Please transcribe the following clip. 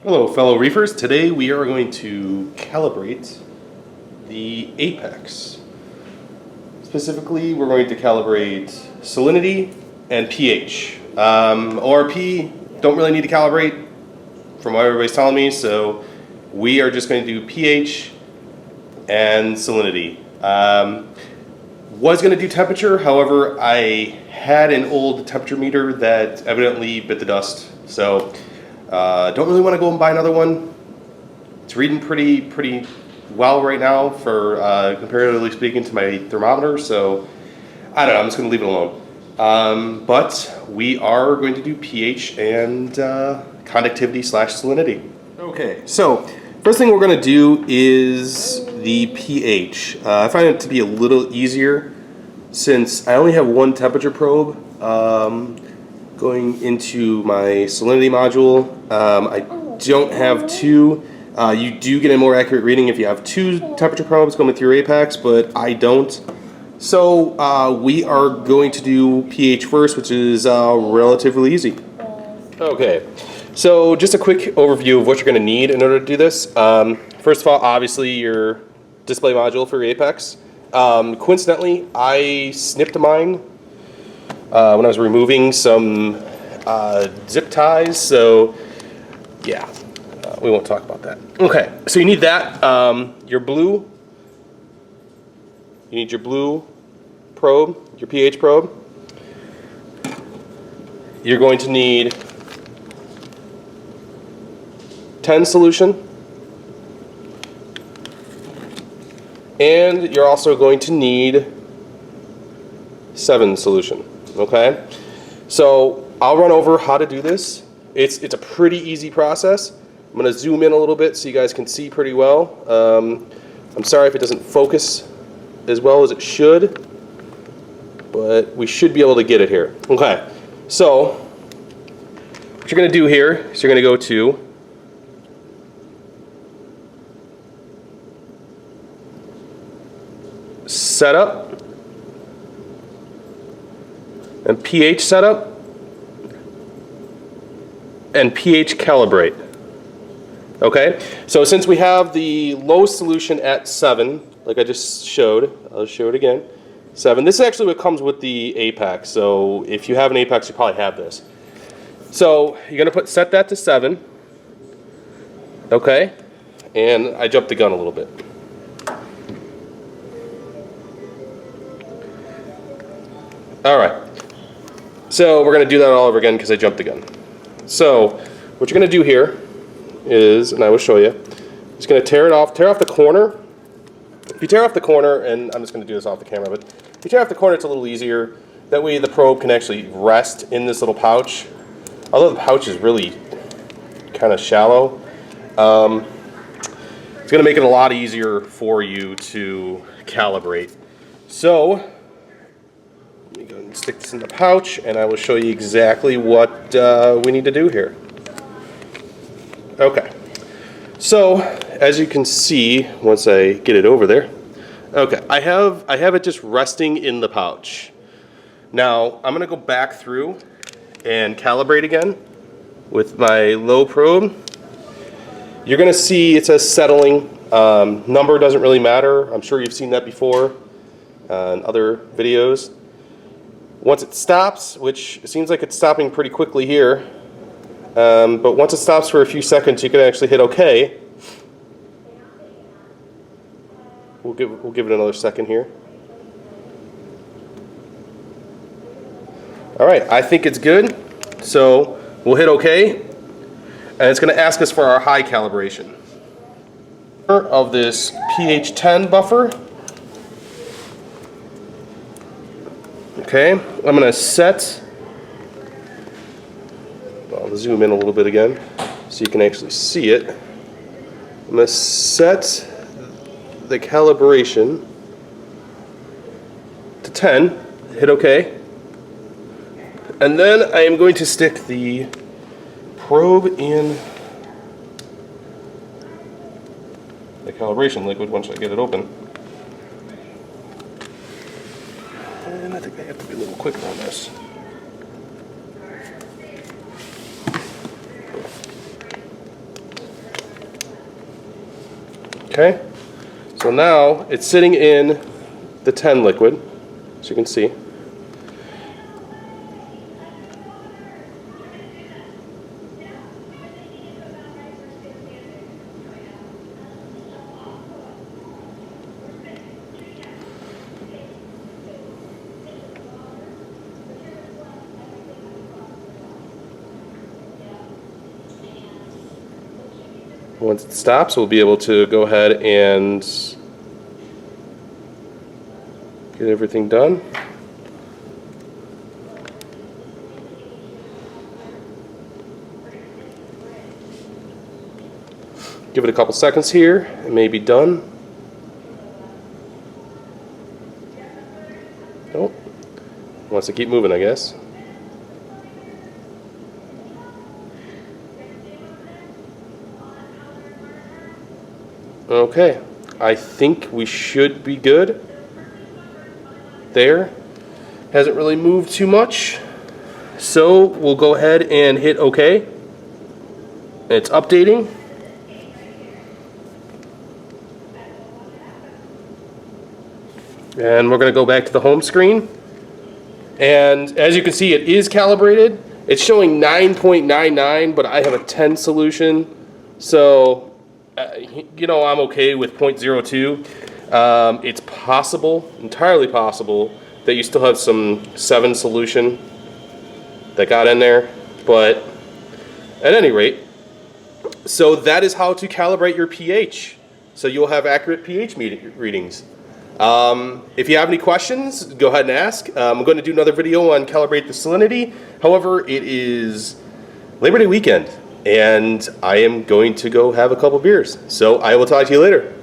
Hello fellow reefers, today we are going to calibrate the apex. Specifically, we're going to calibrate salinity and pH. ORP don't really need to calibrate from what everybody's telling me, so we are just going to do pH and salinity. Was going to do temperature, however I had an old temperature meter that evidently bit the dust, so don't really want to go and buy another one. It's reading pretty well right now for comparatively speaking to my thermometer, so I don't know, I'm just going to leave it alone. But we are going to do pH and conductivity / salinity. Okay, so first thing we're going to do is the pH. I find it to be a little easier since I only have one temperature probe going into my salinity module. I don't have two. You do get a more accurate reading if you have two temperature probes going with your apex, but I don't. So we are going to do pH first, which is relatively easy. Okay, so just a quick overview of what you're going to need in order to do this. First of all, obviously your display module for your apex. Coincidentally, I snipped mine when I was removing some zip ties, so yeah, we won't talk about that. Okay, so you need that. Your blue, you need your blue probe, your pH probe. You're going to need 10 solution, and you're also going to need 7 solution. Okay, so I'll run over how to do this. It's a pretty easy process. I'm going to zoom in a little bit so you guys can see pretty well. I'm sorry if it doesn't focus as well as it should, but we should be able to get it here. Okay, so what you're going to do here is you're going to go to Setup and pH Setup and pH Calibrate. Okay, so since we have the low solution at 7, like I just showed, I'll show it again. 7. This is actually what comes with the apex. So if you have an apex, you probably have this. So you're going to set that to 7. Okay, and I jumped the gun a little bit. All right. So we're going to do that all over again because I jumped the gun. So what you're going to do here is, and I will show you, just going to tear off the corner. If you tear off the corner, and I'm just going to do this off the camera, but if you tear off the corner, it's a little easier. That way the probe can actually rest in this little pouch. Although the pouch is really kind of shallow, it's going to make it a lot easier for you to calibrate. So let me go and stick this in the pouch, and I will show you exactly what we need to do here. Okay, so as you can see, once I get it over there, okay, I have it just resting in the pouch. Now I'm going to go back through and calibrate again with my low probe. You're going to see it says settling. Number doesn't really matter. I'm sure you've seen that before in other videos. Once it stops, which it seems like it's stopping pretty quickly here, but once it stops for a few seconds, you can actually hit OK. We'll give it another second here. All right, I think it's good, so we'll hit OK, and it's going to ask us for our high calibration of this pH 10 buffer. Okay, I'm going to set, I'll zoom in a little bit again so you can actually see it. I'm going to set the calibration to 10, hit OK, and then I am going to stick the probe in the calibration liquid once I get it open. And I think I have to be a little quicker on this. Okay, so now it's sitting in the 10 liquid, as you can see. Once it stops, we'll be able to go ahead and get everything done. Give it a couple seconds here, it may be done. Nope. Wants to keep moving, I guess. Okay, I think we should be good there. Hasn't really moved too much. So we'll go ahead and hit OK. It's updating. And we're going to go back to the home screen. And as you can see, it is calibrated. It's showing 9.99, but I have a 10 solution. So you know, I'm okay with 0.02. It's possible, entirely possible, that you still have some 7 solution that got in there. But at any rate, so that is how to calibrate your pH. So you'll have accurate pH readings. If you have any questions, go ahead and ask. I'm going to do another video on Calibrate the salinity. However, it is Labor Day weekend, and I am going to go have a couple beers. So I will talk to you later.